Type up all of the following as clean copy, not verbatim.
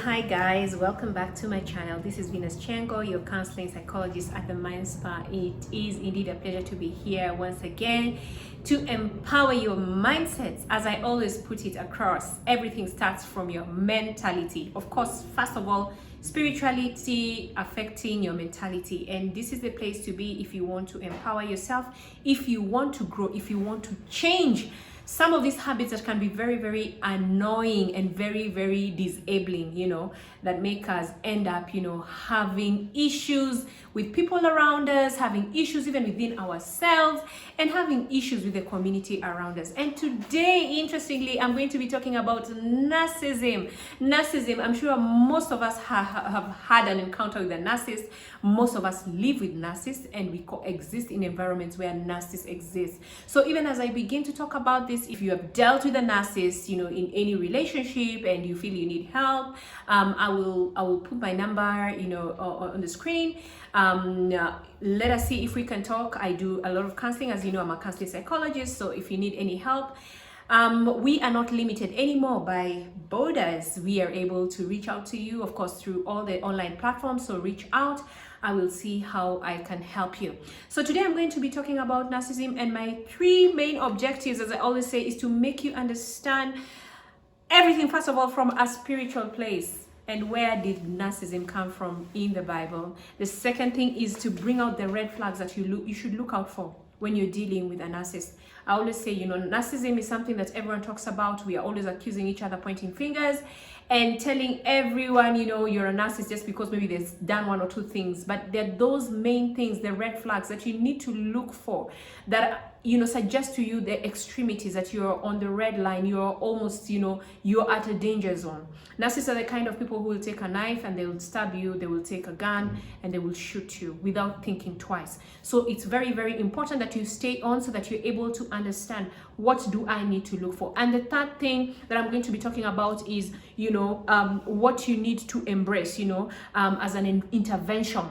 Hi guys, welcome back to my channel. This is Venus Chengo, your counseling psychologist at the Mind Spa. It is indeed a pleasure to be here once again to empower your mindsets. As I always put it across, everything starts from your mentality. Of course, first of all, spirituality affecting your mentality, and this is the place to be if you want to empower yourself, if you want to grow, if you want to change some of these habits that can be very, very annoying and very, very disabling, that make us end up, having issues with people around us, having issues even within ourselves, and having issues with the community around us. And today, interestingly, I'm going to be talking about narcissism. Narcissism, I'm sure most of us have had an encounter with a narcissist. Most of us live with narcissists, and we coexist in environments where narcissists exist. So even as I begin to talk about this, if you have dealt with a narcissist, in any relationship and you feel you need help, I will put my number, on the screen. Let us see if we can talk. I do a lot of counseling. As you know, I'm a counseling psychologist. So if you need any help, we are not limited anymore by borders. We are able to reach out to you, of course, through all the online platforms. So reach out. I will see how I can help you. So today I'm going to be talking about narcissism, and my three main objectives, as I always say, is to make you understand everything, first of all, from a spiritual place. And where did narcissism come from in the Bible? The second thing is to bring out the red flags that you should look out for when you're dealing with a narcissist. I always say, narcissism is something that everyone talks about. We are always accusing each other, pointing fingers, and telling everyone, you're a narcissist just because maybe they've done one or two things. But there are those main things, the red flags that you need to look for, that suggest to you the extremities, that you're on the red line, you're almost, you're at a danger zone. Narcissists are the kind of people who will take a knife and they will stab you, they will take a gun and they will shoot you without thinking twice. So it's very, very important that you stay on so that you're able to understand, what do I need to look for? And the third thing that I'm going to be talking about is, what you need to embrace, as an intervention.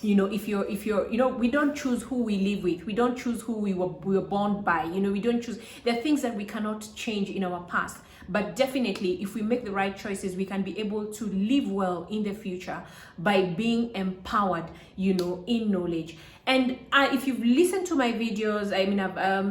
If you're we don't choose who we live with, we don't choose who we were born by, we don't choose. There are things that we cannot change in our past, but definitely if we make the right choices, we can be able to live well in the future by being empowered, in knowledge. And if you've listened to my videos,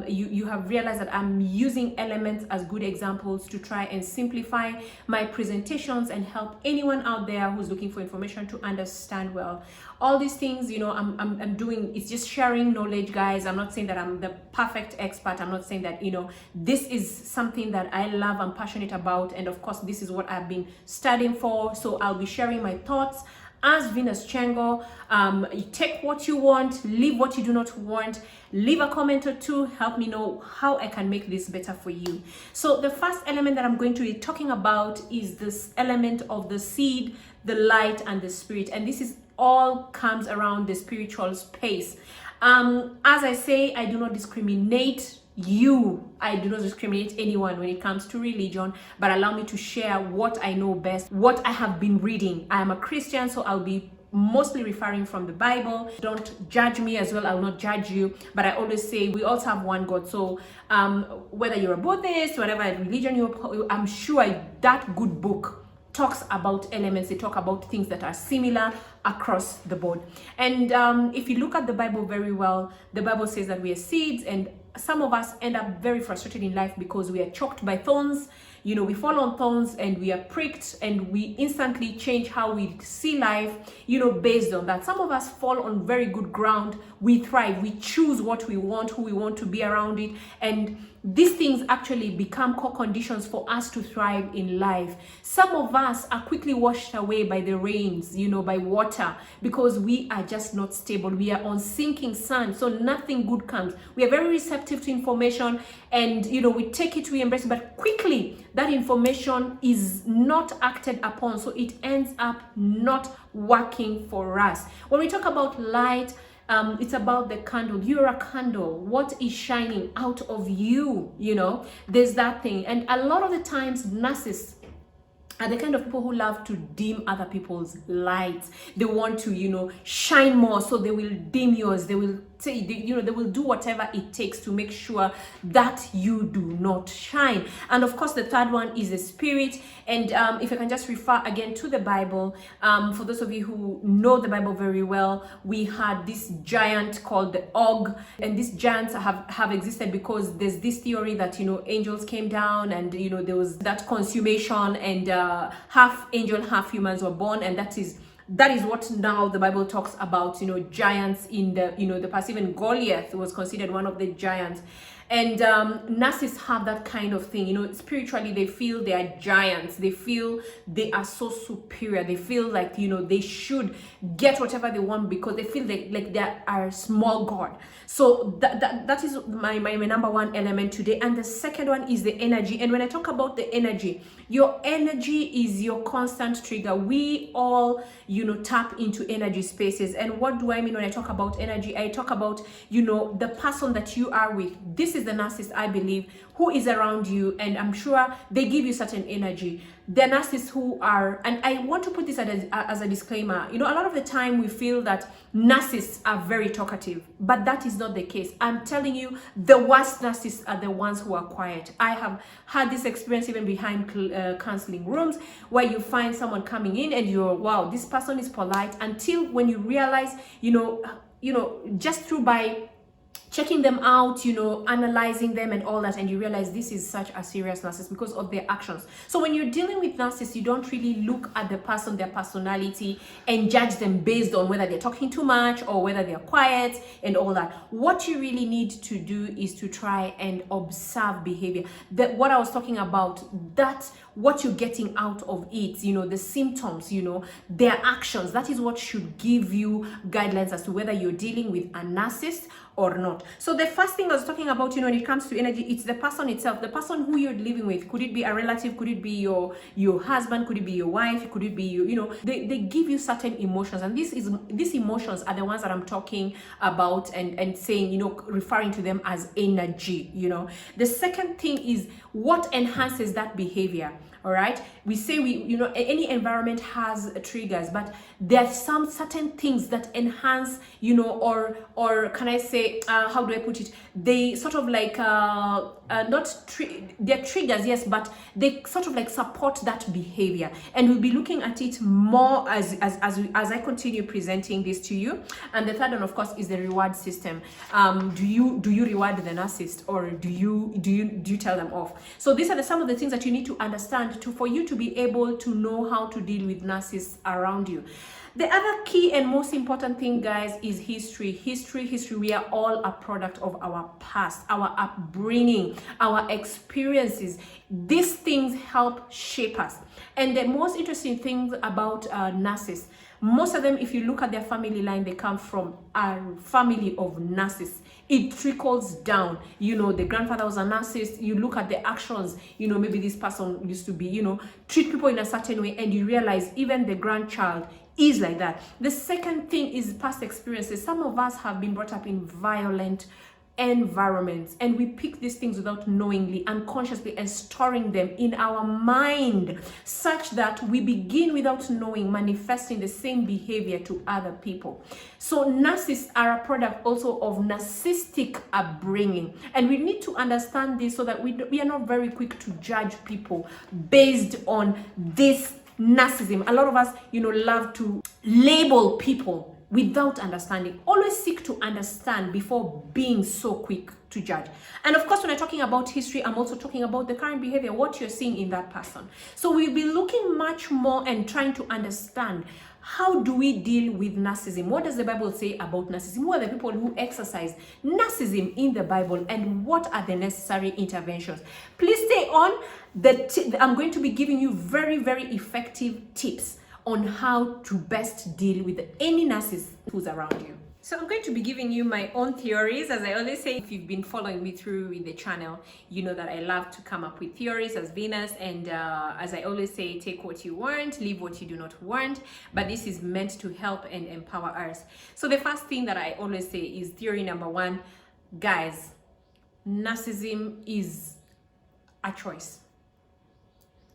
you have realized that I'm using elements as good examples to try and simplify my presentations and help anyone out there who's looking for information to understand well. All these things, I'm doing, it's just sharing knowledge, guys. I'm not saying that I'm the perfect expert. I'm not saying that, this is something that I love, I'm passionate about. And of course, this is what I've been studying for. So I'll be sharing my thoughts as Venus Chengo. Take what you want, leave what you do not want, leave a comment or two, help me know how I can make this better for you. So the first element that I'm going to be talking about is this element of the seed, the light, and the spirit. And this is all comes around the spiritual space. As I say, I do not discriminate you. I do not discriminate anyone when it comes to religion, but allow me to share what I know best, what I have been reading. I am a Christian, so I'll be mostly referring from the Bible. Don't judge me as well. I will not judge you, but I always say we also have one God. So whether you're a Buddhist, whatever religion I'm sure that good book talks about elements, they talk about things that are similar across the board. And if you look at the Bible very well, the Bible says that we are seeds, and some of us end up very frustrated in life because we are choked by thorns. We fall on thorns and we are pricked, and we instantly change how we see life, based on that. Some of us fall on very good ground. We thrive. We choose what we want, who we want to be around it. And these things actually become core conditions for us to thrive in life. Some of us are quickly washed away by the rains, by water, because we are just not stable. We are on sinking sand, so nothing good comes. We are very receptive to information, and we take it, we embrace it, but quickly that information is not acted upon, so it ends up not working for us. When we talk about light, it's about the candle. You're a candle. What is shining out of you? There's that thing. And a lot of the times, narcissists are the kind of people who love to dim other people's lights. They want to, shine more, so they will dim yours. They will they will do whatever it takes to make sure that you do not shine. And of course, the third one is the spirit. And if I can just refer again to the Bible, for those of you who know the Bible very well, we had this giant called the Og, and these giants have existed because there's this theory that angels came down, and there was that consummation, and half angel, half humans were born, and that is what now the Bible talks about, giants in the past. Even Goliath was considered one of the giants. And narcissists have that kind of thing, spiritually they feel they are giants, they feel they are so superior, they feel like they should get whatever they want because they feel like they are small god. So that is my number one element today. And the second one is the energy. And when I talk about the energy, your energy is your constant trigger. We all tap into energy spaces. And what do I mean when I talk about energy? I talk about the person that you are with. This is the narcissist, I believe, who is around you, and I'm sure they give you certain energy. The narcissists who are, and I want to put this as a disclaimer, a lot of the time we feel that narcissists are very talkative, but that is not the case. I'm telling you, the worst narcissists are the ones who are quiet. I have had this experience even behind counseling rooms, where you find someone coming in and you're, wow, this person is polite, until when you realize, just through by checking them out, analyzing them and all that, and you realize this is such a serious narcissist because of their actions. So when you're dealing with narcissists, you don't really look at the person, their personality, and judge them based on whether they're talking too much or whether they're quiet and all that. What you really need to do is to try and observe behavior. What I was talking about, that what you're getting out of it, the symptoms, their actions, that is what should give you guidelines as to whether you're dealing with a narcissist or not. So the first thing I was talking about, when it comes to energy, it's the person itself, the person who you're living with. Could it be a relative? Could it be your husband? Could it be your wife? Could it be you? They give you certain emotions, and these emotions are the ones that I'm talking about and saying, referring to them as energy. The second thing is what enhances that behavior. All right, we say any environment has triggers, but there's some certain things that enhance, or can I say, how do I put it? They sort of like they're triggers, yes, but they sort of like support that behavior, and we'll be looking at it more as I continue presenting this to you. And the third one, of course, is the reward system. Do you reward the narcissist, or do you tell them off? So these are some of the things that you need to understand for you to be able to know how to deal with narcissists around you. The other key and most important thing, guys, is history. We are all a product of our past, our upbringing, our experiences. These things help shape us. And the most interesting thing about narcissists, most of them, if you look at their family line, they come from a family of narcissists. It trickles down. The grandfather was a narcissist. You look at the actions, maybe this person used to be, treat people in a certain way, and you realize even the grandchild is like that. The second thing is past experiences. Some of us have been brought up in violent environments, and we pick these things without knowingly, unconsciously, and storing them in our mind, such that we begin without knowing manifesting the same behavior to other people. So narcissists are a product also of narcissistic upbringing, and we need to understand this so that we are not very quick to judge people based on this narcissism. A lot of us love to label people without understanding. Always seek to understand before being so quick to judge. And of course, when I'm talking about history, I'm also talking about the current behavior, what you're seeing in that person. So we'll be looking much more and trying to understand, how do we deal with narcissism? What does the Bible say about narcissism? Who are the people who exercise narcissism in the Bible, and what are the necessary interventions? Please stay on. I'm going to be giving you very, very effective tips on how to best deal with any narcissist who's around you. So I'm going to be giving you my own theories. As I always say, if you've been following me through in the channel, you know that I love to come up with theories as Venus. And as I always say, take what you want, leave what you do not want. But this is meant to help and empower us. So the first thing that I always say is theory number one. Guys, narcissism is a choice.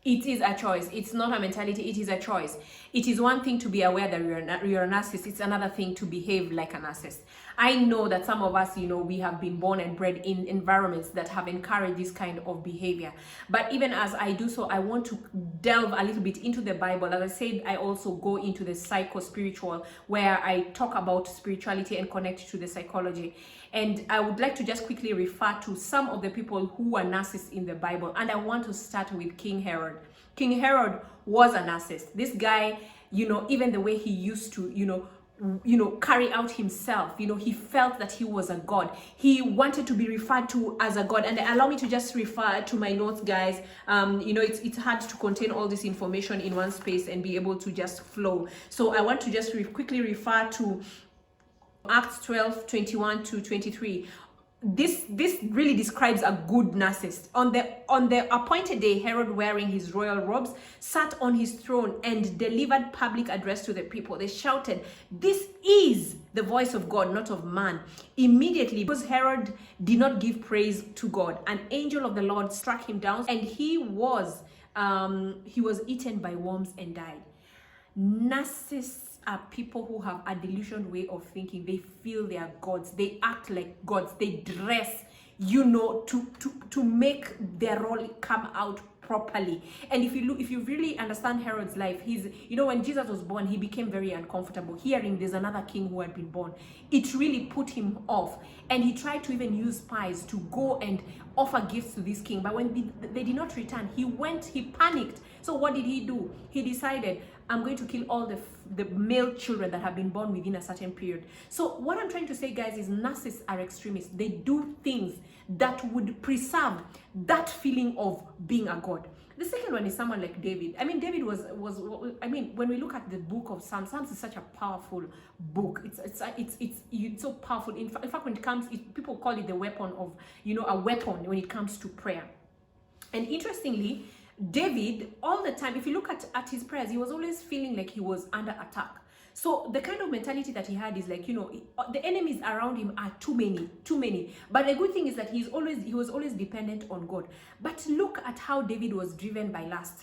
It is a choice. It's not a mentality. It is a choice. It is one thing to be aware that you're a narcissist. It's another thing to behave like a narcissist. I know that some of us, we have been born and bred in environments that have encouraged this kind of behavior. But even as I do so, I want to delve a little bit into the Bible. As I said, I also go into the psycho-spiritual, where I talk about spirituality and connect to the psychology. And I would like to just quickly refer to some of the people who were narcissists in the Bible. And I want to start with King Herod. King Herod was a narcissist. This guy, even the way he used to, carry out himself, he felt that he was a god. He wanted to be referred to as a god. And allow me to just refer to my notes, guys. It's hard to contain all this information in one space and be able to just flow. So I want to just quickly refer to Acts 12:21-23. This really describes a good narcissist. On the appointed day, Herod, wearing his royal robes, sat on his throne and delivered public address to the people. They shouted, "This is the voice of God, not of man." Immediately, because Herod did not give praise to God, an angel of the Lord struck him down, and he was eaten by worms and died. Narcissists are people who have a delusional way of thinking. They feel they are gods. They act like gods. They dress, to make their role come out properly. And if you really understand Herod's life, when Jesus was born, he became very uncomfortable hearing there's another king who had been born. It really put him off, and he tried to even use spies to go and offer gifts to this king. But when they did not return, he panicked. So what did he do? He decided, I'm going to kill all the male children that have been born within a certain period. So what I'm trying to say, guys, is narcissists are extremists. They do things that would preserve that feeling of being a god. The second one is someone like David. David was when we look at the book of Psalms is such a powerful book. It's so powerful. In fact, when it comes, people call it the weapon of, a weapon when it comes to prayer. And interestingly, David, all the time, if you look at his prayers, he was always feeling like he was under attack. So the kind of mentality that he had is like, the enemies around him are too many. But the good thing is that he was always dependent on God. But look at how David was driven by lust.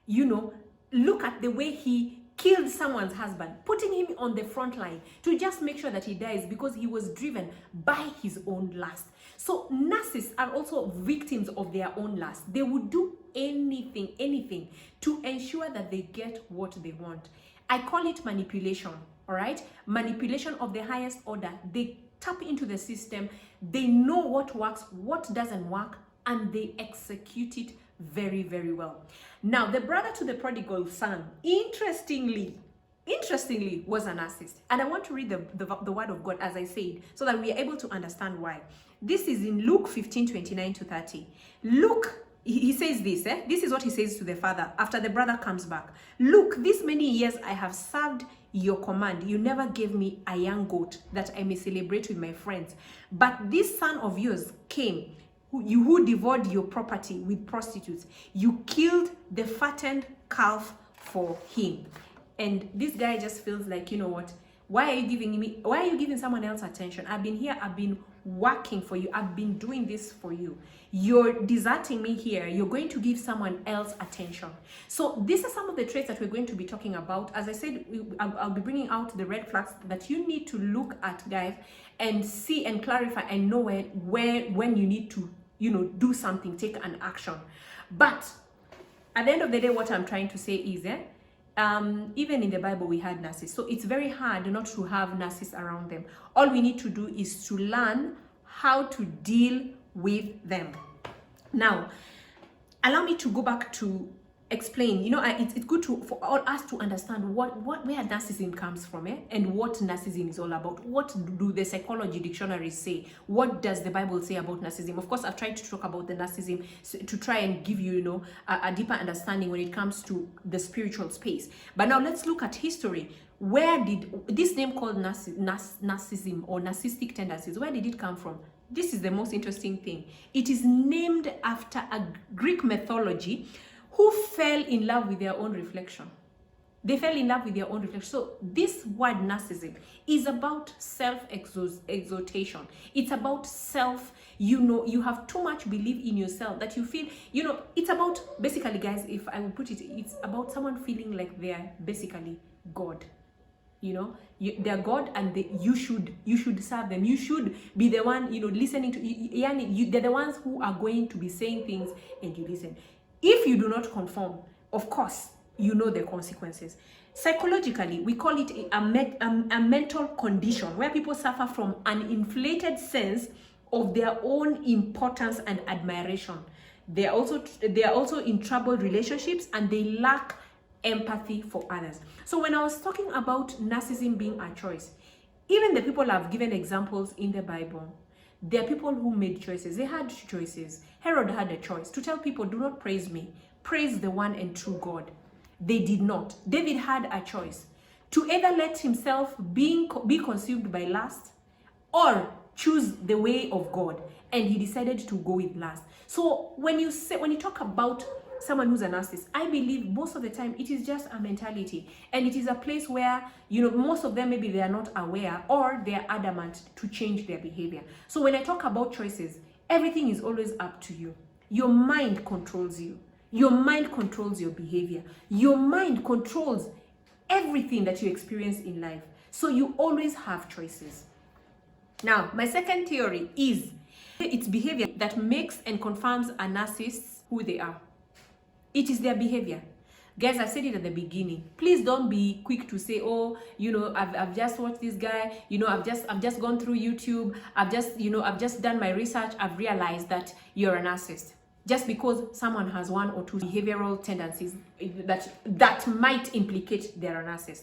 Look at the way he killed someone's husband, putting him on the front line to just make sure that he dies, because he was driven by his own lust. So narcissists are also victims of their own lust. They would do anything to ensure that they get what they want. I call it manipulation, all right? Manipulation of the highest order. They tap into the system. They know what works, what doesn't work, and they execute it very, very well. Now, the brother to the prodigal son, interestingly, was a narcissist. And I want to read the word of God, as I said, so that we are able to understand why. This is in Luke 15:29-30. Luke, he says this, this is what he says to the father after the brother comes back. "Look, these many years I have served your command. You never gave me a young goat that I may celebrate with my friends. But this son of yours came, who devoured your property with prostitutes. You killed the fattened calf for him." And this guy just feels like, what? Why are you giving someone else attention? I've been here, I've been working for you, I've been doing this for you. You're deserting me here. You're going to give someone else attention. So these are some of the traits that we're going to be talking about. As I said, I'll be bringing out the red flags that you need to look at, guys, and see and clarify and know when you need to, do something, take an action. But at the end of the day, what I'm trying to say is, even in the Bible, we had narcissists. So it's very hard not to have narcissists around them. All we need to do is to learn how to deal with them. Now, allow me to go back to explain. It's good for all us to understand where narcissism comes from, and what narcissism is all about. What do the psychology dictionaries say? What does the Bible say about narcissism? Of course, I've tried to talk about the narcissism to try and give you, a deeper understanding when it comes to the spiritual space. But now let's look at history. Where did this name called narcissism or narcissistic tendencies, where did it come from? This is the most interesting thing. It is named after a Greek mythology who fell in love with their own reflection. They fell in love with their own reflection. So this word narcissism is about self-exaltation. It's about You have too much belief in yourself that you feel, it's about, basically, guys, if I would put it, it's about someone feeling like they're basically God. They're God, and you should serve them. You should be the one, listening to. They're the ones who are going to be saying things, and you listen. If you do not conform, of course, the consequences. Psychologically, we call it a mental condition where people suffer from an inflated sense of their own importance and admiration. They are also in troubled relationships, and they lack empathy for others. So when I was talking about narcissism being a choice, even the people I've given examples in the Bible, there are people who made choices. They had choices. Herod had a choice to tell people, do not praise me, praise the one and true God. They did not. David had a choice to either let himself be consumed by lust or choose the way of God, and he decided to go with lust. So when you talk about someone who's a narcissist, I believe most of the time it is just a mentality, and it is a place where most of them, maybe they are not aware, or they are adamant to change their behavior. So when I talk about choices, everything is always up to you. Your mind controls you. Your mind controls your behavior. Your mind controls everything that you experience in life. So you always have choices. Now, my second theory is it's behavior that makes and confirms a narcissist who they are. It is their behavior. Guys, I said it at the beginning. Please don't be quick to say, oh, I've just watched this guy, I've just gone through YouTube, I've just done my research, I've realized that you're a narcissist. Just because someone has one or two behavioral tendencies that might implicate they're a narcissist.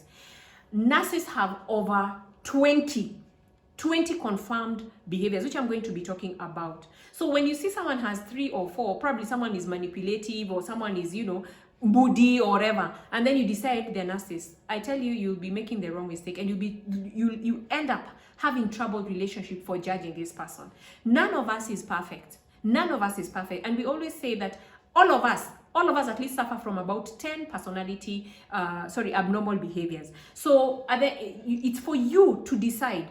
Narcissists have over 20 confirmed behaviors, which I'm going to be talking about. So when you see someone has 3 or 4, probably someone is manipulative, or someone is, moody or whatever, and then you decide they're narcissist, I tell you, you'll be making the wrong mistake, and you end up having troubled relationship for judging this person. None of us is perfect. None of us is perfect. And we always say that all of us at least suffer from about 10 abnormal behaviors. So it's for you to decide,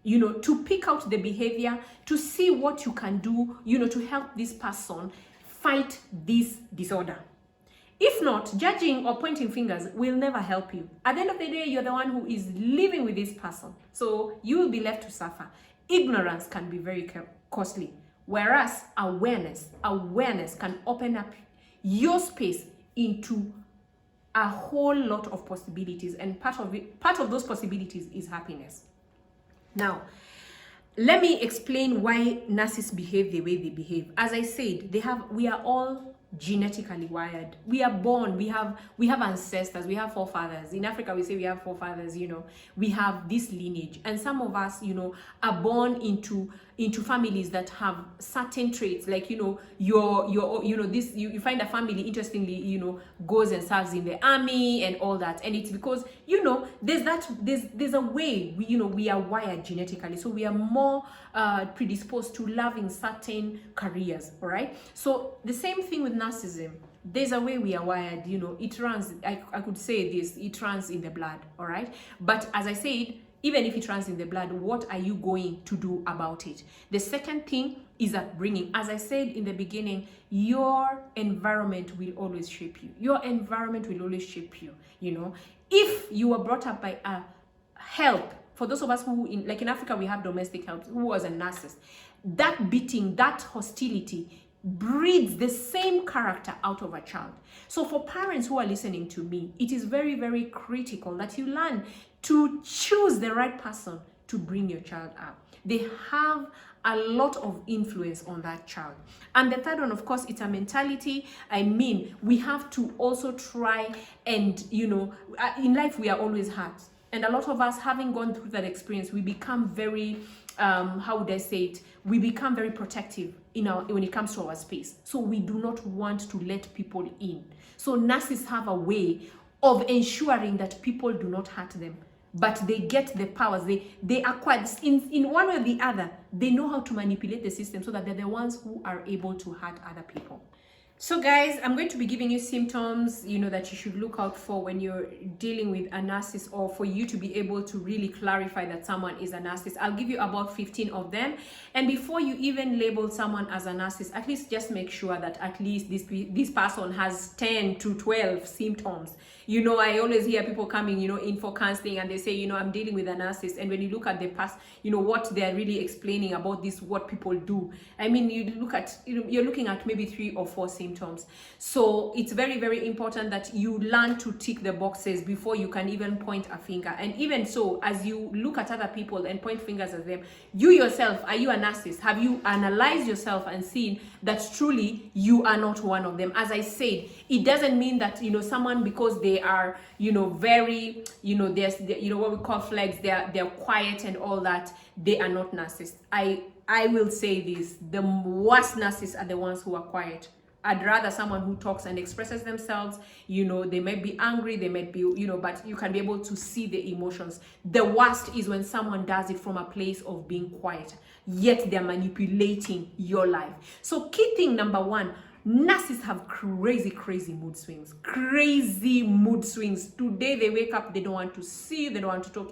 to pick out the behavior, to see what you can do, to help this person fight this disorder. If not, judging or pointing fingers will never help you. At the end of the day, you're the one who is living with this person. So you will be left to suffer. Ignorance can be very costly. Whereas awareness can open up your space into a whole lot of possibilities, and part of those possibilities is happiness. Now, let me explain why narcissists behave the way they behave. As I said, we are all genetically wired. We are born, we have ancestors, we have forefathers. In Africa, we say we have forefathers, we have this lineage, and some of us, are born into families that have certain traits, like you find a family, interestingly, goes and serves in the army and all that, and it's because there's a way we are wired genetically, so we are more predisposed to loving certain careers. All right, so the same thing with narcissism. There's a way we are wired, it runs, I could say this, it runs in the blood. All right, but as I said, even if it runs in the blood, what are you going to do about it? The second thing is upbringing. As I said in the beginning, your environment will always shape you. Your environment will always shape you. If you were brought up by a help, for those of us who, like in Africa, we have domestic help, who was a narcissist, that beating, that hostility breeds the same character out of a child. So for parents who are listening to me, it is very, very critical that you learn to choose the right person to bring your child up. They have a lot of influence on that child. And the third one, of course, it's a mentality. I mean, we have to also try and, in life, we are always hurt. And a lot of us, having gone through that experience, we become very, how would I say it? We become very protective when it comes to our space. So we do not want to let people in. So narcissists have a way of ensuring that people do not hurt them, but they get the powers, they acquire, in one way or the other, they know how to manipulate the system so that they're the ones who are able to hurt other people. So guys, I'm going to be giving you symptoms, that you should look out for when you're dealing with a narcissist, or for you to be able to really clarify that someone is a narcissist. I'll give you about 15 of them. And before you even label someone as a narcissist, at least just make sure that at least this person has 10 to 12 symptoms. I always hear people coming, in for counseling, and they say, I'm dealing with a narcissist. And when you look at the past, what they're really explaining about this, what people do. I mean, you look at, you're looking at maybe 3 or 4 symptoms. So it's very, very important that you learn to tick the boxes before you can even point a finger. And even so, as you look at other people and point fingers at them, you yourself, are you a narcissist? Have you analyzed yourself and seen that truly you are not one of them? As I said, it doesn't mean that, someone, because they are, very, there's, what we call flags, they're quiet and all that, they are not narcissists. I will say this, the worst narcissists are the ones who are quiet. I'd rather someone who talks and expresses themselves. They might be angry, they might be, but you can be able to see the emotions. The worst is when someone does it from a place of being quiet, yet they're manipulating your life. So key thing number 1, narcissists have crazy mood swings. Crazy mood swings. Today they wake up, they don't want to see you, they don't want to talk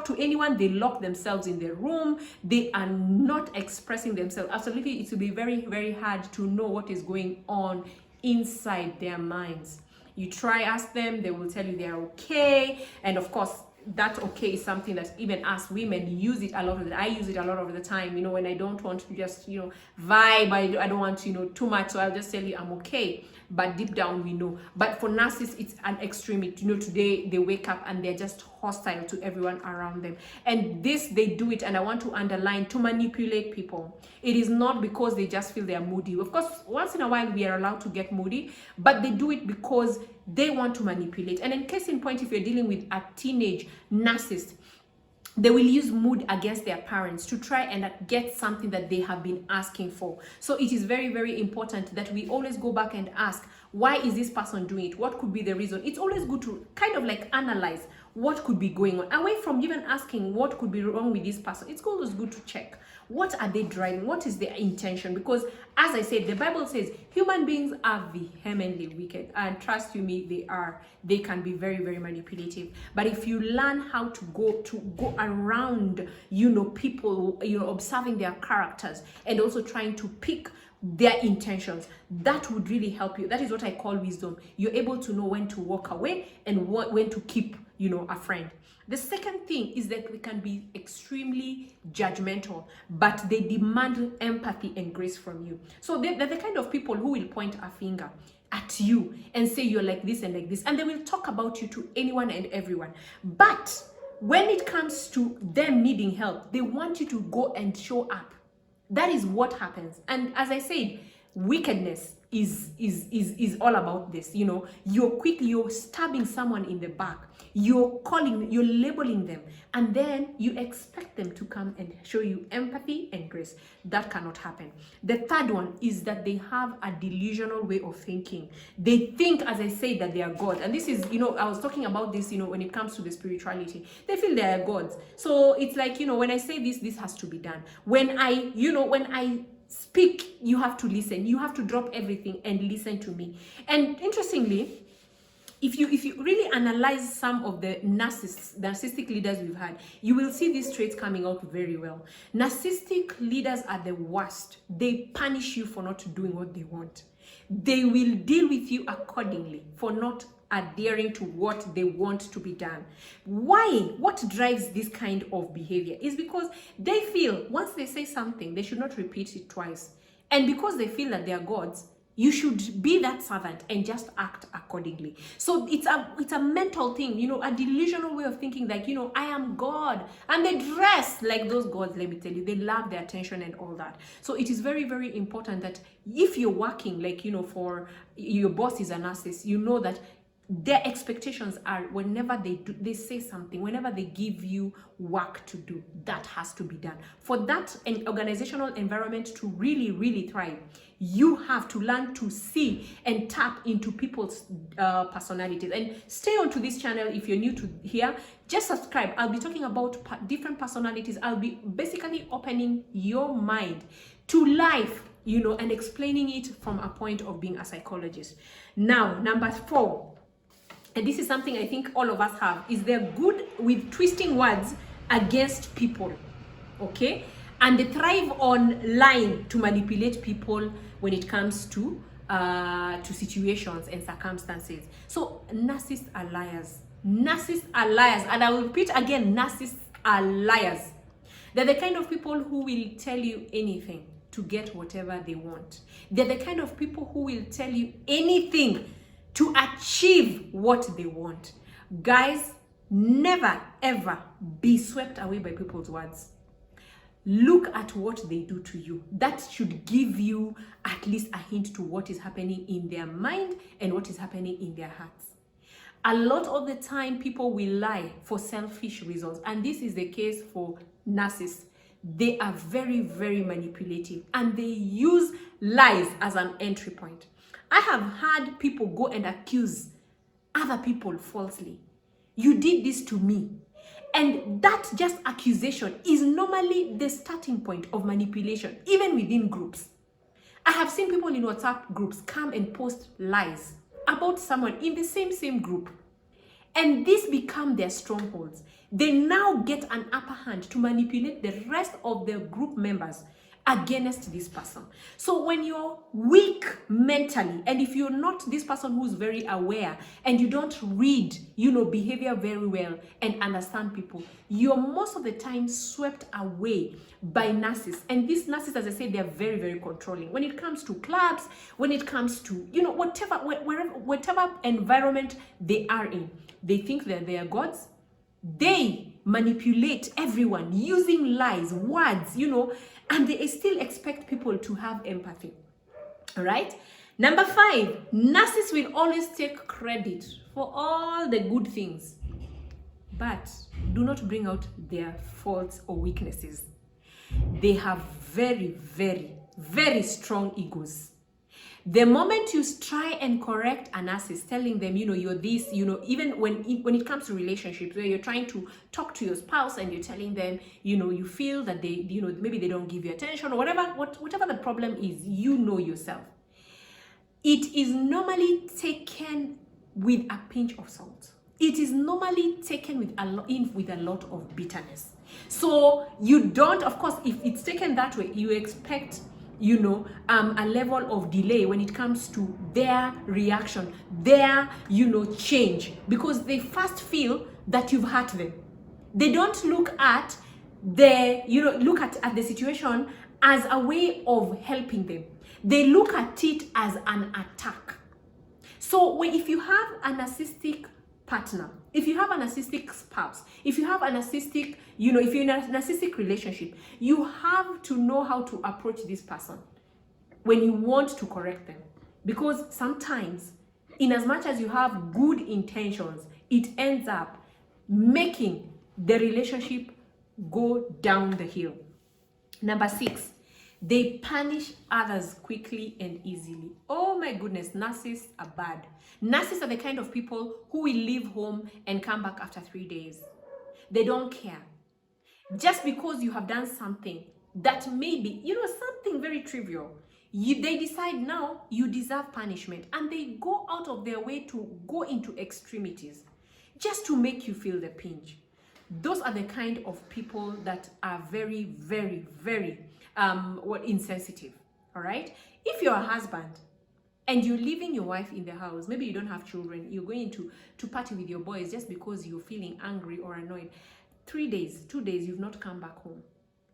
to anyone. They lock themselves in their room. They are not expressing themselves. Absolutely, it will be very, very hard to know what is going on inside their minds. You try ask them, they will tell you they're okay. And of course, that okay is something that even us women use it a lot of the, I use it a lot of the time, when I don't want to just, vibe, I don't want, too much, so I'll just tell you I'm okay, but deep down we know. But for narcissists, it's an extreme. Today they wake up and they're just hostile to everyone around them, and this, they do it, and I want to underline, to manipulate people. It is not because they just feel they are moody. Of course, once in a while we are allowed to get moody, but they do it because they want to manipulate. And in case in point, if you're dealing with a teenage narcissist, they will use mood against their parents to try and get something that they have been asking for. So it is very, very important that we always go back and ask, why is this person doing it? What could be the reason? It's always good to kind of like analyze what could be going on, away from even asking what could be wrong with this person. It's always good to check, what are they driving? What is their intention? Because as I said, the Bible says human beings are vehemently wicked, and trust you me, they are. They can be very, very manipulative. But if you learn how to go around, people, observing their characters and also trying to pick their intentions, that would really help you. That is what I call wisdom. You're able to know when to walk away and when to keep, a friend. The second thing is that we can be extremely judgmental, but they demand empathy and grace from you. So they're the kind of people who will point a finger at you and say you're like this and like this, and they will talk about you to anyone and everyone. But when it comes to them needing help, they want you to go and show up. That is what happens. And as I said, wickedness is all about this. You're stabbing someone in the back, you're labeling them, and then you expect them to come and show you empathy and grace. That cannot happen. The third one is that they have a delusional way of thinking. They think, as I say, that they are God. And this is, I was talking about this, when it comes to the spirituality, they feel they are gods. So it's like, when I say this has to be done. When I speak, you have to listen. You have to drop everything and listen to me. And interestingly, if you really analyze some of the narcissistic leaders we've had, you will see these traits coming out very well. Narcissistic leaders are the worst. They punish you for not doing what they want. They will deal with you accordingly for not adhering to what they want to be done. Why? What drives this kind of behavior is because they feel once they say something, they should not repeat it twice. And because they feel that they are gods, you should be that servant and just act accordingly. So it's a mental thing, a delusional way of thinking, like, I am God. And they dress like those gods, let me tell you. They love their attention and all that. So it is very, very important that if you're working, like, for your boss is a narcissist, that their expectations are whenever they say something, whenever they give you work to do, that has to be done. For that an organizational environment to really, really thrive, you have to learn to see and tap into people's personalities. And stay on to this channel if you're new to here. Just subscribe. I'll be talking about different personalities. I'll be basically opening your mind to life and explaining it from a point of being a psychologist. Now, number 4, and this is something I think all of us have, is they're good with twisting words against people, okay? And they thrive on lying to manipulate people when it comes to situations and circumstances. So narcissists are liars. Narcissists are liars. And I will repeat again, narcissists are liars. They're the kind of people who will tell you anything to get whatever they want. They're the kind of people who will tell you anything to achieve what they want. Guys, never ever be swept away by people's words. Look at what they do to you. That should give you at least a hint to what is happening in their mind and what is happening in their hearts. A lot of the time, people will lie for selfish reasons, and this is the case for narcissists. They are very, very manipulative, and they use lies as an entry point. I have had people go and accuse other people falsely. You did this to me. And that just accusation is normally the starting point of manipulation, even within groups. I have seen people in WhatsApp groups come and post lies about someone in the same group. And this become their strongholds. They now get an upper hand to manipulate the rest of their group members against this person. So when you're weak mentally, and if you're not this person who's very aware and you don't read, behavior very well and understand people, you're most of the time swept away by narcissists. And these narcissists, as I said, they're very, very controlling. When it comes to clubs, when it comes to, whatever environment they are in, they think that they are gods. They manipulate everyone using lies, words, and they still expect people to have empathy. All right. Number 5, narcissists will always take credit for all the good things, but do not bring out their faults or weaknesses. They have very, very, very strong egos. The moment you try and correct a narcissist, telling them, you're this, even when it comes to relationships where you're trying to talk to your spouse and you're telling them, you feel that they, maybe they don't give you attention or whatever the problem is, yourself. It is normally taken with a pinch of salt. It is normally taken with a lot of bitterness. So you don't, of course, if it's taken that way, you expect a level of delay when it comes to their reaction, their, change, because they first feel that you've hurt them. They don't look at the situation as a way of helping them. They look at it as an attack. So if you have a narcissistic partner, if you have a narcissistic spouse, if you have a narcissistic, if you're in a narcissistic relationship, you have to know how to approach this person when you want to correct them. Because sometimes, in as much as you have good intentions, it ends up making the relationship go down the hill. Number 6, they punish others quickly and easily. Oh my goodness, narcissists are bad. Narcissists are the kind of people who will leave home and come back after 3 days. They don't care. Just because you have done something that may be, something very trivial, they decide now you deserve punishment, and they go out of their way to go into extremities just to make you feel the pinch. Those are the kind of people that are very, very, very insensitive. All right. If you're a husband and you're leaving your wife in the house, maybe you don't have children, you're going to party with your boys just because you're feeling angry or annoyed. 3 days, 2 days, you've not come back home.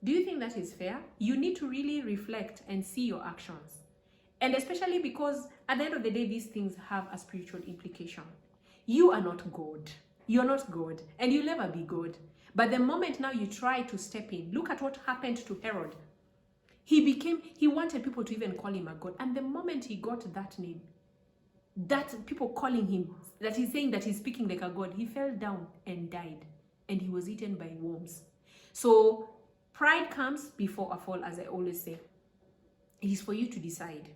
Do you think that is fair? You need to really reflect and see your actions. And especially because at the end of the day, these things have a spiritual implication. You are not God. You're not God, and you'll never be God. But the moment now you try to step in, look at what happened to Herod. He wanted people to even call him a god. And the moment he got that name, that people calling him, that he's saying that he's speaking like a god, he fell down and died. And he was eaten by worms. So pride comes before a fall, as I always say. It is for you to decide.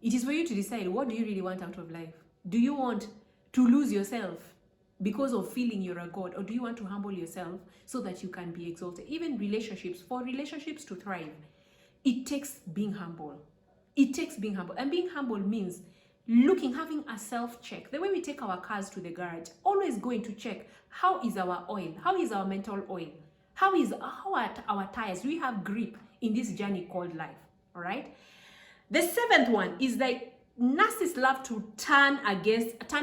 It is for you to decide, what do you really want out of life? Do you want to lose yourself because of feeling you're a god? Or do you want to humble yourself so that you can be exalted? Even relationships, for relationships to thrive, it takes being humble. It takes being humble. And being humble means having a self-check. The way we take our cars to the garage, always going to check, how is our oil? How is our mental oil? How are our tires? Do we have grip in this journey called life? All right. The seventh one is that narcissists love to turn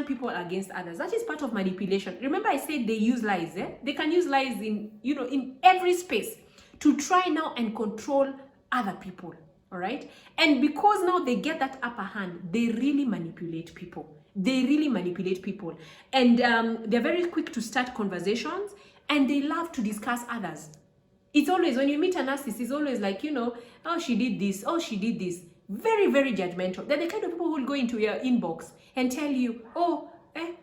people against others. That is part of manipulation. Remember I said they use lies. They can use lies in every space to try now and control other people. All right. And because now they get that upper hand, they really manipulate people. And they're very quick to start conversations, and they love to discuss others. It's always, when you meet a narcissist, it's always like, oh, she did this, oh, she did this. Very, very judgmental. They're the kind of people who will go into your inbox and tell you, oh,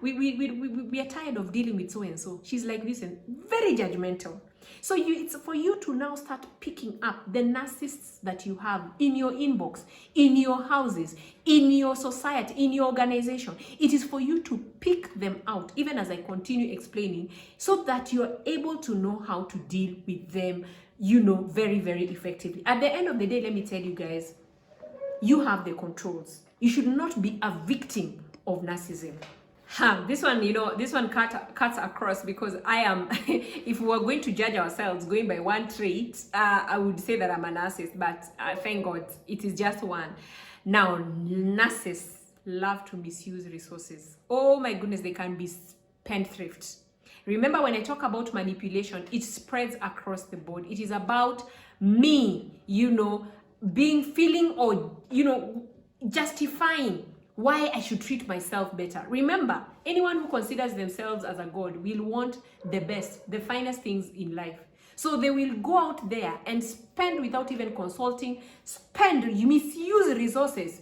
we are tired of dealing with so-and-so. She's like this, and very judgmental. So it's for you to now start picking up the narcissists that you have in your inbox, in your houses, in your society, in your organization. It is for you to pick them out, even as I continue explaining, so that you're able to know how to deal with them, very, very effectively. At the end of the day, let me tell you guys, you have the controls. You should not be a victim of narcissism. This one cuts across, because I am, if we were going to judge ourselves going by one trait, I would say that I'm a narcissist, but thank God, it is just one. Now, narcissists love to misuse resources. Oh my goodness, they can be spendthrift. Remember, when I talk about manipulation, it spreads across the board. It is about me, feeling or, justifying why I should treat myself better. Remember, anyone who considers themselves as a god will want the best, the finest things in life. So they will go out there and spend without even consulting, you misuse resources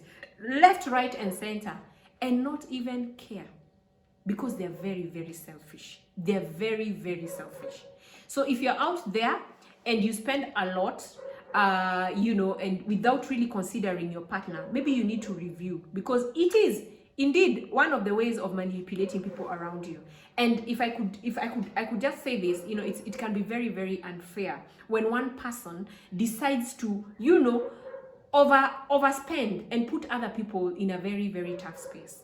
left, right, and center, and not even care, because they're very, very selfish. They're very, very selfish. So if you're out there and you spend a lot, and without really considering your partner, maybe you need to review, because it is indeed one of the ways of manipulating people around you. And if I could just say this, it can be very, very unfair when one person decides to, overspend and put other people in a very, very tough space.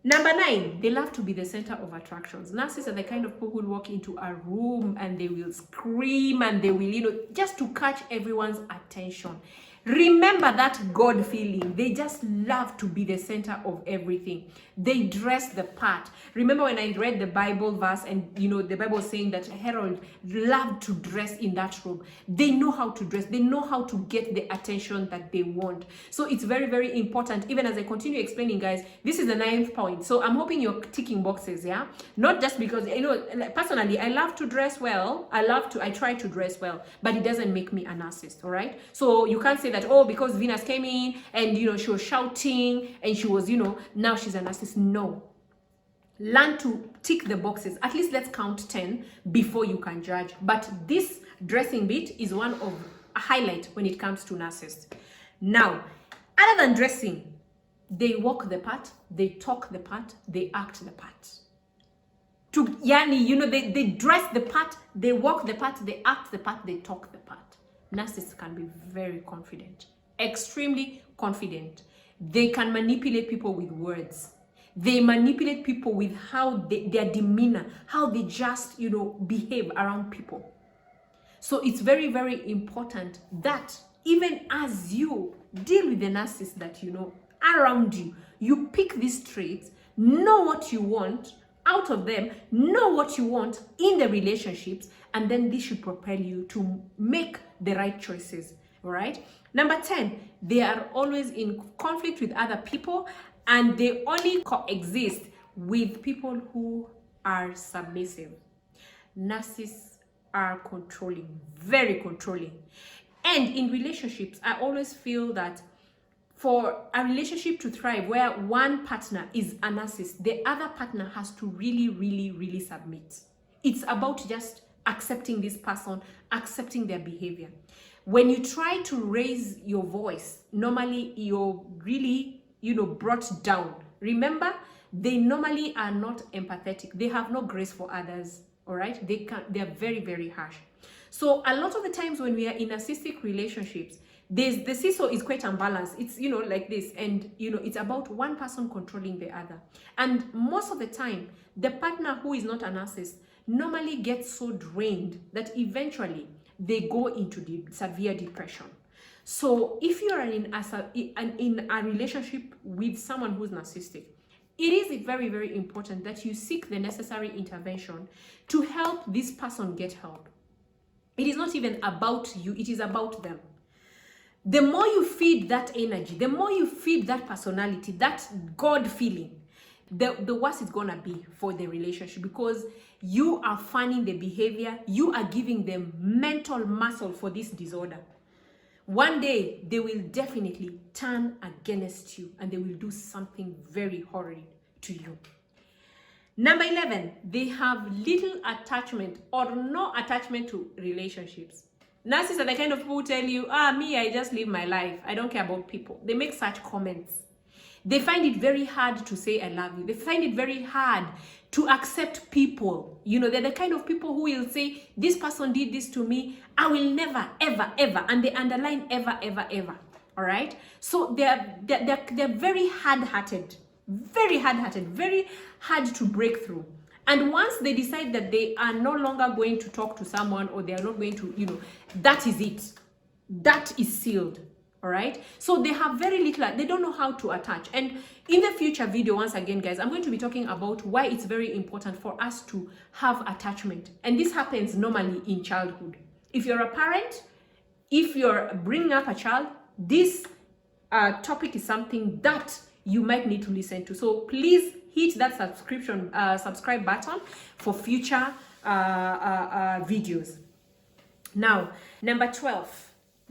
Number 9, they love to be the center of attractions. Narcissists are the kind of people who will walk into a room and they will scream, and they will, just to catch everyone's attention. Remember that God feeling. They just love to be the center of everything. They dress the part. Remember when I read the Bible verse, and the Bible saying that Herod loved to dress in that robe. They know how to dress. They know how to get the attention that they want. So it's very, very important. Even as I continue explaining, guys, this is the 9th point. So I'm hoping you're ticking boxes, yeah? Not just because, personally, I love to dress well. I try to dress well, but it doesn't make me a narcissist, all right? So you can't say that, oh, because Venus came in and, she was shouting and she was, now she's a narcissist. No. Learn to tick the boxes. At least let's count 10 before you can judge. But this dressing bit is one of a highlight when it comes to narcissists. Now, other than dressing, they walk the part, they talk the part, they act the part. They dress the part, they walk the part, they act the part, they talk the part. Narcissists can be very confident, extremely confident. They can manipulate people with words. They manipulate people with how their demeanor, how they just, behave around people. So it's very, very important that even as you deal with the narcissist that around you, you pick these traits, know what you want out of them, know what you want in the relationships, and then this should propel you to make the right choices. All right. Number 10, they are always in conflict with other people, and they only coexist with people who are submissive. Narcissists are controlling, very controlling. And in relationships, I always feel that for a relationship to thrive where one partner is a narcissist, the other partner has to really, really, really submit. It's about just accepting this person, accepting their behavior. When you try to raise your voice, normally you're really, brought down. Remember, they normally are not empathetic. They have no grace for others, all right? They're very, very harsh. So a lot of the times when we are in narcissistic relationships, the seesaw is quite unbalanced. It's, you know, like this, and you know, it's about one person controlling the other. And most of the time, the partner who is not a narcissist normally gets so drained that eventually they go into the severe depression. So if you are in a relationship with someone who's narcissistic, it is very, very important that you seek the necessary intervention to help this person get help. It is not even about you, it is about them. The more you feed that energy, the more you feed that personality, that God feeling, the worse it's gonna be for the relationship, because you are fanning the behavior, you are giving them mental muscle for this disorder. One day, they will definitely turn against you and they will do something very horrid to you. Number 11, they have little attachment or no attachment to relationships. Narcissists are the kind of people who tell you, me, I just live my life. I don't care about people. They make such comments. They find it very hard to say I love you. They find it very hard to accept people. You know, they're the kind of people who will say, this person did this to me. I will never, ever, ever. And they underline ever, ever, ever. All right? So they're very hard-hearted. Very hard-hearted. Very hard to break through. And once they decide that they are no longer going to talk to someone, or they are not going to, you know, that is it. That is sealed. All right, so they have very little, they don't know how to attach. And in the future video, once again, guys, I'm going to be talking about why it's very important for us to have attachment. And this happens normally in childhood. If you're a parent, if you're bringing up a child, this topic is something that you might need to listen to. So please hit that subscribe button for future videos. Now, number 12.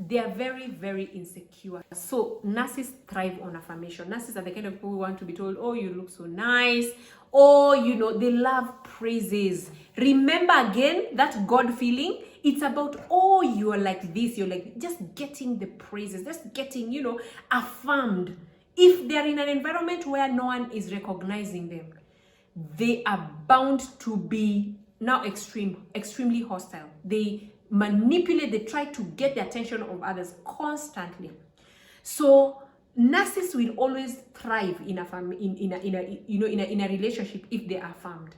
They are very, very insecure. So narcissists thrive on affirmation. Narcissists are the kind of people who want to be told, oh, you look so nice. Or, you know, they love praises. Remember again, that God feeling, it's about, oh, you are like this. You're like, just getting the praises, just getting, you know, affirmed. If they're in an environment where no one is recognizing them, they are bound to be now extremely hostile. They manipulate, they try to get the attention of others constantly. So narcissists will always thrive in a relationship if they are affirmed.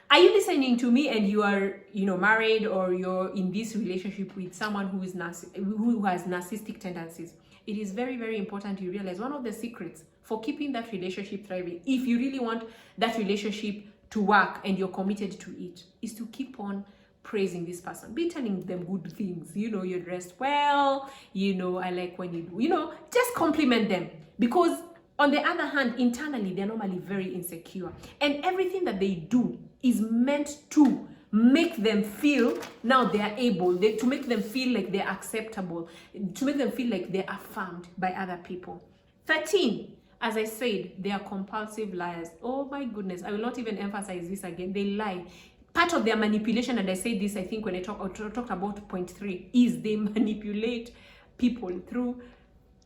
Are you listening to me and you are, you know, married, or you're in this relationship with someone who is who has narcissistic tendencies? It is very, very important you realize one of the secrets for keeping that relationship thriving, if you really want that relationship to work and you're committed to it, is to keep on praising this person. Be telling them good things. You know, you're dressed well. You know, I like when you do. You know, just compliment them. Because on the other hand, internally, they're normally very insecure. And everything that they do is meant to make them feel now they are able, to make them feel like they're acceptable, to make them feel like they're affirmed by other people. 13, as I said, they are compulsive liars. Oh my goodness, I will not even emphasize this again. They lie. Part of their manipulation, and I said this, I think, when I talked about point 3, is they manipulate people through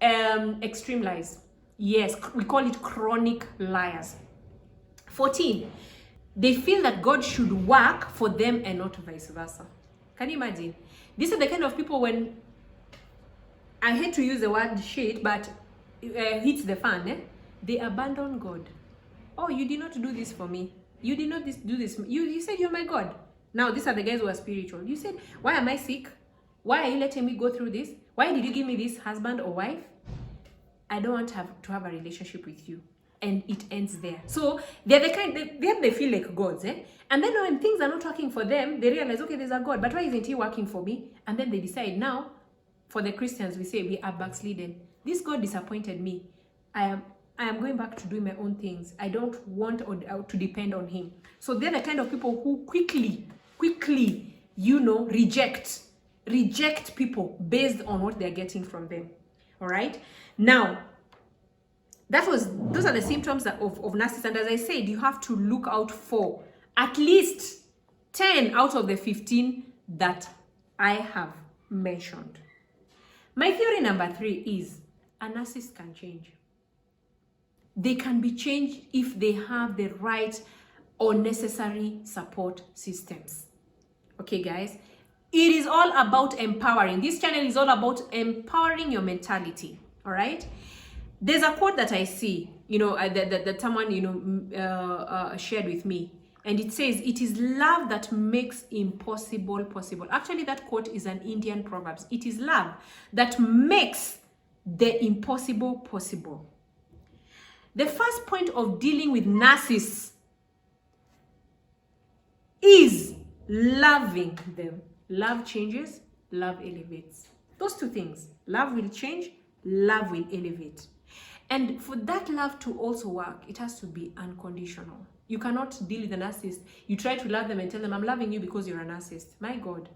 extreme lies. Yes, we call it chronic liars. 14, they feel that God should work for them and not vice versa. Can you imagine? These are the kind of people, when, I hate to use the word shit, but hits the fan, they abandon God. Oh, you did not do this for me. You did not do this. You said you're my God. Now, these are the guys who are spiritual. You said, why am I sick? Why are you letting me go through this? Why did you give me this husband or wife? I don't want to have a relationship with you. And it ends there. So they're the kind, they feel like gods. And then when things are not working for them, they realize, okay, there's a God, but why isn't he working for me? And then they decide, now, for the Christians, we say we are backslidden. This God disappointed me. I am going back to doing my own things. I don't want to depend on him. So they're the kind of people who quickly, you know, reject people based on what they're getting from them. All right. Now, those are the symptoms of narcissism. And as I said, you have to look out for at least 10 out of the 15 that I have mentioned. My theory number 3 is a narcissist can change. They can be changed if they have the right or necessary support systems. Okay, guys? It is all about empowering. This channel is all about empowering your mentality. All right. There's a quote that I see, that someone, shared with me. And it says, it is love that makes impossible possible. Actually, that quote is an Indian proverb. It is love that makes the impossible possible. The first point of dealing with narcissists is loving them. Love changes, love elevates. Those two things. Love will change, love will elevate. And for that love to also work, it has to be unconditional. You cannot deal with a narcissist. You try to love them and tell them, I'm loving you because you're a narcissist. My God,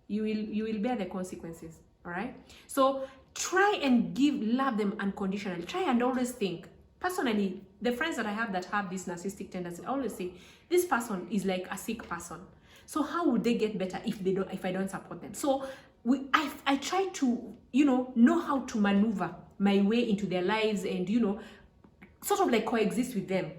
you will bear the consequences. All right? So try and love them unconditionally. Try and always think. Personally, the friends that I have that have this narcissistic tendency, I always say, this person is like a sick person. So how would they get better if I don't support them? So I try to, know how to maneuver my way into their lives and, sort of like coexist with them.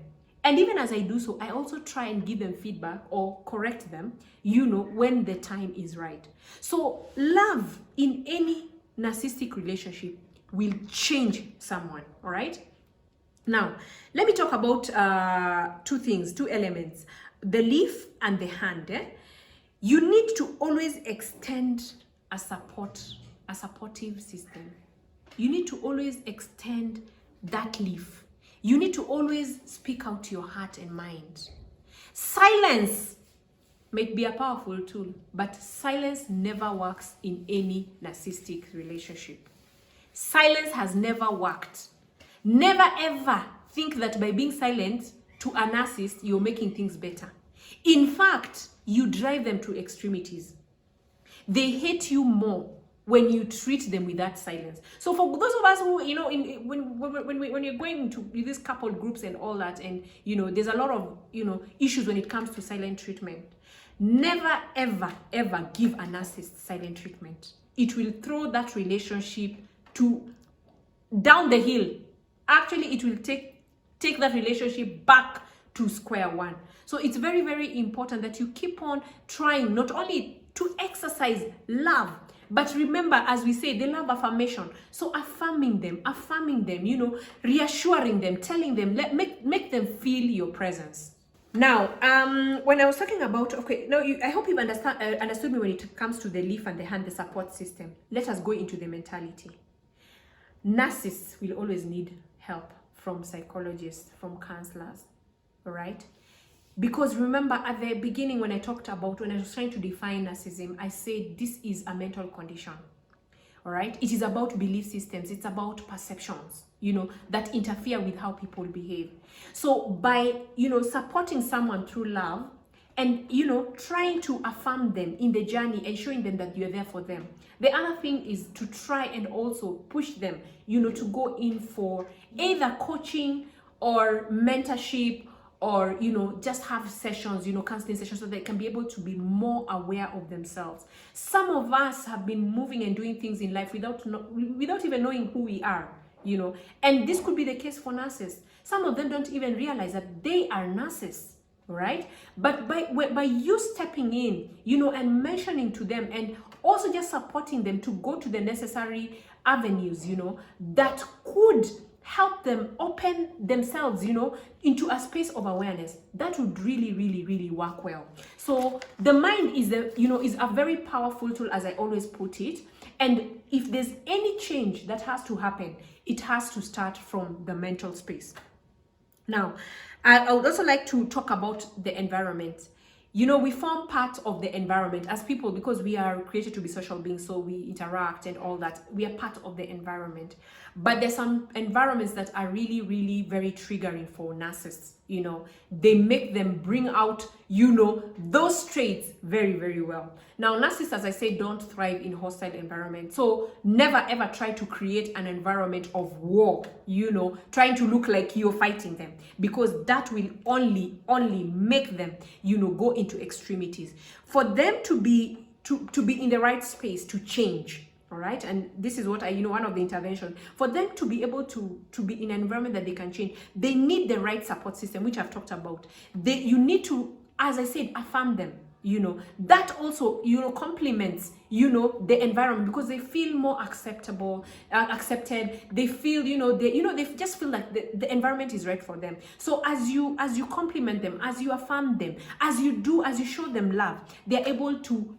And even as I do so, I also try and give them feedback or correct them, when the time is right. So love in any narcissistic relationship will change someone, all right? Now, let me talk about two elements, the leaf and the hand. You need to always extend a supportive system. You need to always extend that leaf. You need to always speak out your heart and mind. Silence might be a powerful tool, but silence never works in any narcissistic relationship. Silence has never worked. Never ever think that by being silent to a narcissist, you're making things better. In fact, you drive them to extremities. They hate you more when you treat them with that silence. So for those of us who, when you're going to these couple groups and all that, and, there's a lot of, issues when it comes to silent treatment. Never, ever, ever give a narcissist silent treatment. It will throw that relationship down the hill. Actually, it will take that relationship back to square one. So it's very, very important that you keep on trying not only to exercise love, but remember, as we say, they love affirmation. So affirming them, reassuring them, telling them, make them feel your presence. Now, when I was talking about, I hope you've understood me when it comes to the leaf and the hand, the support system. Let us go into the mentality. Narcissists will always need help from psychologists, from counselors, all right? Because remember, at the beginning when I was trying to define narcissism, I said this is a mental condition, all right? It is about belief systems. It's about perceptions, that interfere with how people behave. So by, supporting someone through love and, trying to affirm them in the journey and showing them that you're there for them. The other thing is to try and also push them, to go in for either coaching or mentorship, or, just have sessions, counseling sessions, so they can be able to be more aware of themselves. Some of us have been moving and doing things in life without even knowing who we are, and this could be the case for narcissists. Some of them don't even realize that they are narcissists, right? But by you stepping in, and mentioning to them, and also just supporting them to go to the necessary avenues, that could help them open themselves, into a space of awareness, that would really, really, really work well. So the mind is a very powerful tool, as I always put it. And if there's any change that has to happen, it has to start from the mental space. Now, I would also like to talk about the environment. We form part of the environment as people because we are created to be social beings, so we interact and all that. We are part of the environment. But there's some environments that are really, really very triggering for narcissists. They make them bring out, those traits very, very well. Now, narcissists, as I say, don't thrive in hostile environments. So never, ever try to create an environment of war, trying to look like you're fighting them, because that will only make them, go into extremities. For them to be in the right space to change, all right? And this is what one of the interventions, for them to be able to be in an environment that they can change, they need the right support system, which I've talked about. You need to, as I said, affirm them. that also, complements, the environment, because they feel more accepted. They feel, they just feel like the environment is right for them. So as you compliment them, as you affirm them, as you show them love, they're able to,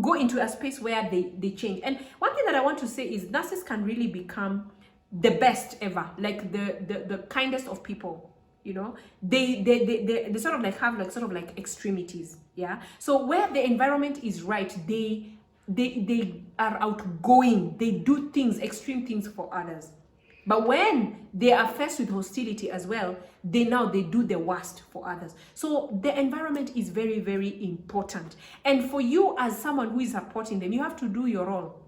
go into a space where they change. And one thing that I want to say is narcissists can really become the best ever, like the kindest of people. They sort of like have like sort of like extremities. Yeah, so where the environment is right, they are outgoing. They do extreme things for others. But when they are faced with hostility as well, they do the worst for others. So the environment is very, very important. And for you as someone who is supporting them, you have to do your role.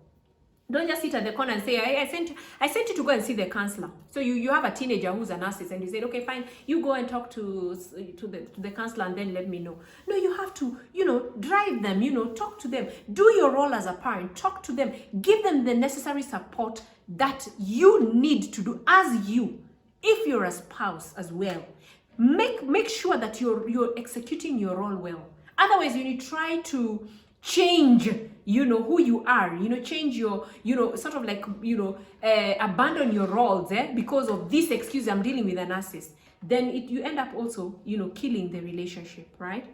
Don't just sit at the corner and say, I sent you to go and see the counselor. So you have a teenager who's a narcissist, and you said, okay, fine, you go and talk to the counselor and then let me know. No, you have to, drive them, talk to them. Do your role as a parent. Talk to them. Give them the necessary support that you need to do as you. If you're a spouse as well, make sure that you're executing your role well. Otherwise, when you try to change who you are, change your, sort of like, abandon your roles, because of this excuse, I'm dealing with a narcissist, then you end up also, killing the relationship, right?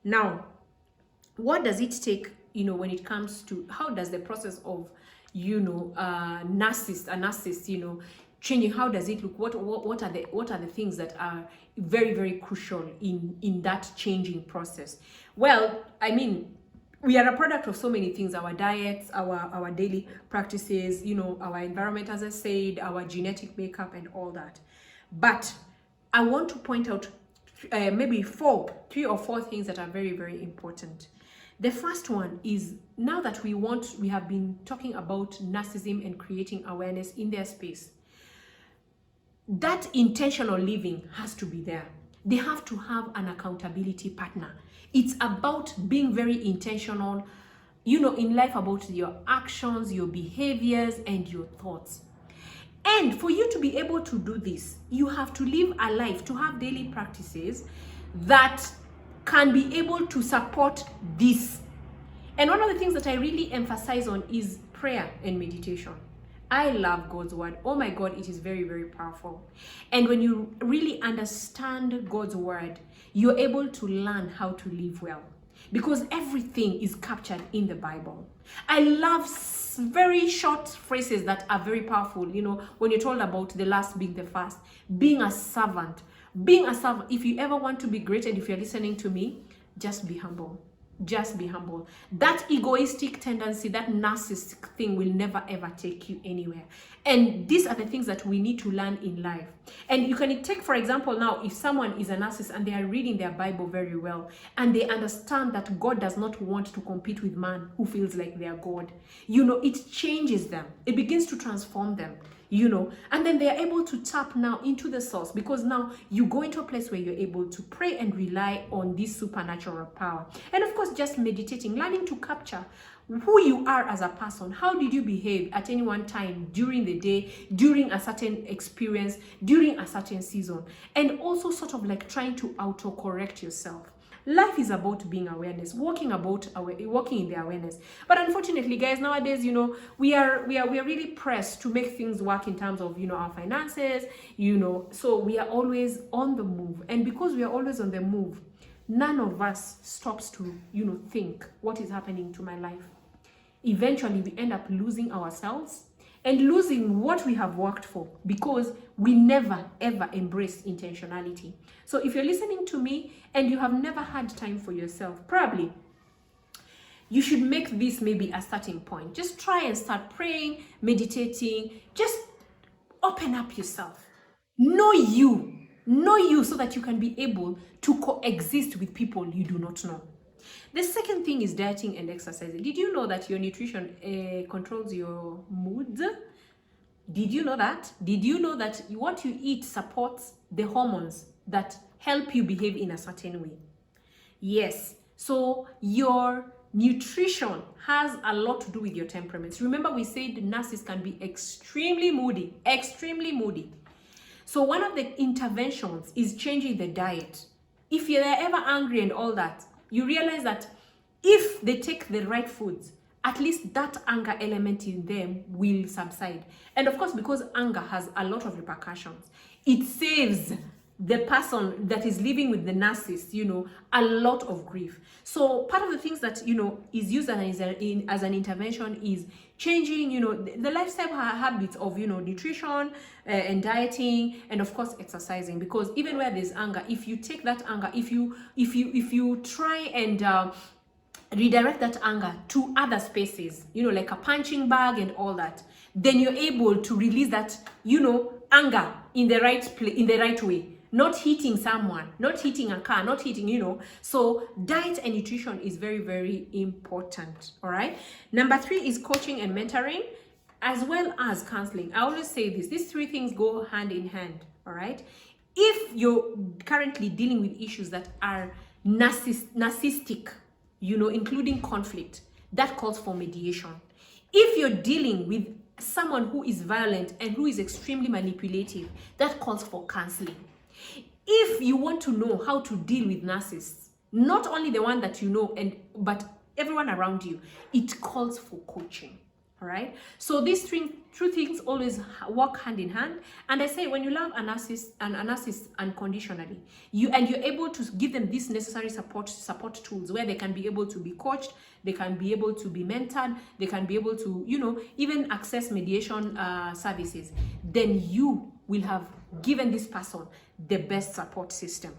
Now, what does it take, when it comes to, how does the process of, narcissist, changing, how does it look? What are the things that are very, very crucial in that changing process? Well, I mean, we are a product of so many things: our diets, our daily practices, our environment, as I said, our genetic makeup and all that. But I want to point out maybe 3 or 4 things that are very, very important. The first one is, now that we have been talking about narcissism and creating awareness in their space, that intentional living has to be there. They have to have an accountability partner. It's about being very intentional, in life, about your actions, your behaviors, and your thoughts. And for you to be able to do this, you have to live a life, to have daily practices that can be able to support this. And one of the things that I really emphasize on is prayer and meditation. I love God's word. Oh my God, it is very, very powerful. And when you really understand God's word, you're able to learn how to live well, because everything is captured in the Bible. I love very short phrases that are very powerful. When you're told about the last being the first, being a servant. If you ever want to be great, and if you're listening to me, just be humble. Just be humble. That egoistic tendency, that narcissistic thing, will never ever take you anywhere. And these are the things that we need to learn in life. And you can take, for example, now, if someone is a narcissist and they are reading their Bible very well, and they understand that God does not want to compete with man who feels like they are God, it changes them. It begins to transform them. And then they are able to tap now into the source, because now you go into a place where you're able to pray and rely on this supernatural power. And of course, just meditating, learning to capture who you are as a person. How did you behave at any one time during the day, during a certain experience, during a certain season, and also sort of like trying to auto-correct yourself. Life is about being awareness, walking in the awareness. But unfortunately, guys, nowadays, we are really pressed to make things work in terms of, our finances, so we are always on the move. And because we are always on the move, none of us stops to, think, what is happening to my life? Eventually, we end up losing ourselves and losing what we have worked for, because we never ever embrace intentionality. So if you're listening to me and you have never had time for yourself, probably you should make this maybe a starting point. Just try and start praying, meditating, just open up yourself. Know you so that you can be able to coexist with people you do not know. The second thing is dieting and exercising. Did you know that your nutrition controls your mood? Did you know that? Did you know that what you eat supports the hormones that help you behave in a certain way? Yes. So your nutrition has a lot to do with your temperaments. Remember, we said narcissists can be extremely moody. So one of the interventions is changing the diet. If you're ever angry and all that, you realize that if they take the right foods, at least that anger element in them will subside. And of course, because anger has a lot of repercussions, it saves the person that is living with the narcissist, a lot of grief. So part of the things that, is used as an intervention is changing, the lifestyle habits of, nutrition and dieting, and of course exercising. Because even where there's anger, if you take that anger, if you try and redirect that anger to other spaces, like a punching bag and all that, then you're able to release that, anger in the right way. Not hitting someone, not hitting a car, not hitting, So diet and nutrition is very, very important. All right. Number 3 is coaching and mentoring, as well as counseling. I always say this. These 3 things go hand in hand. All right. If you're currently dealing with issues that are narcissistic, including conflict, that calls for mediation. If you're dealing with someone who is violent and who is extremely manipulative, that calls for counseling. If you want to know how to deal with narcissists, not only the one that you know, but everyone around you, it calls for coaching. All right. So these 3 things always work hand in hand. And I say, when you love a narcissist unconditionally, you're able to give them these necessary support tools where they can be able to be coached, they can be able to be mentored, they can be able to, even access mediation services, then you will have given this person the best support system.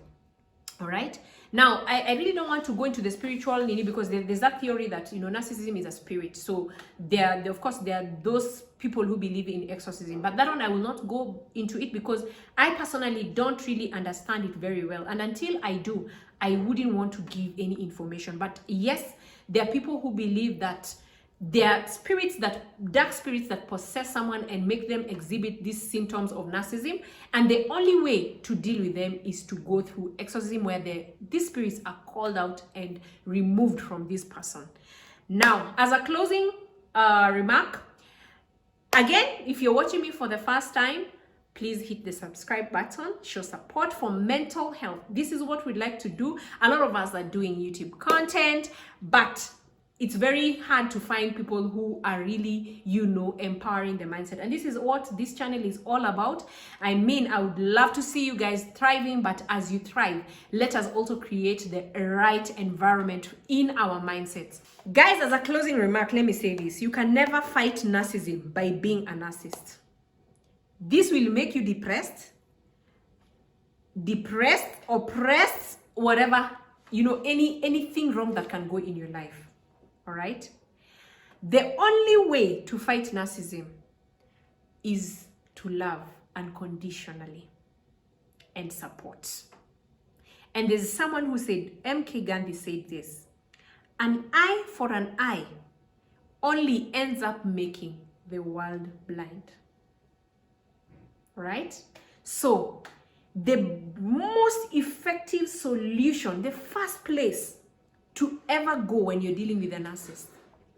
All right. Now, I really don't want to go into the spiritual, because there's that theory that, narcissism is a spirit. So of course, there are those people who believe in exorcism, but that one I will not go into it because I personally don't really understand it very well. And until I do, I wouldn't want to give any information. But yes, there are people who believe that there are dark spirits that possess someone and make them exhibit these symptoms of narcissism, and the only way to deal with them is to go through exorcism, where these spirits are called out and removed from this person. Now, as a closing remark, again, if you're watching me for the first time, please hit the subscribe button, show support for mental health. This is what we'd like to do. A lot of us are doing YouTube content, but it's very hard to find people who are really, empowering the mindset. And this is what this channel is all about. I would love to see you guys thriving, but as you thrive, let us also create the right environment in our mindsets. Guys, as a closing remark, let me say this. You can never fight narcissism by being a narcissist. This will make you depressed, oppressed, whatever, anything wrong that can go in your life. All right. The only way to fight narcissism is to love unconditionally and support. And there's someone who said, M.K. Gandhi said this: an eye for an eye only ends up making the world blind. Right? So the most effective solution, the first place to ever go when you're dealing with a narcissist,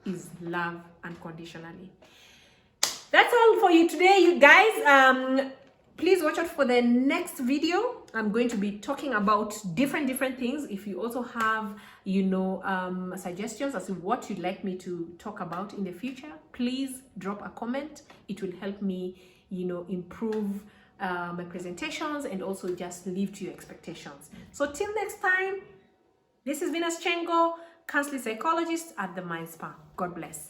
is love unconditionally. That's all for you today, you guys. Please watch out for the next video. I'm going to be talking about different things. If you also have, suggestions as to what you'd like me to talk about in the future, please drop a comment. It will help me, improve my presentations and also just live to your expectations. So till next time, this is Narccist, counseling psychologist at the Mind Spa. God bless.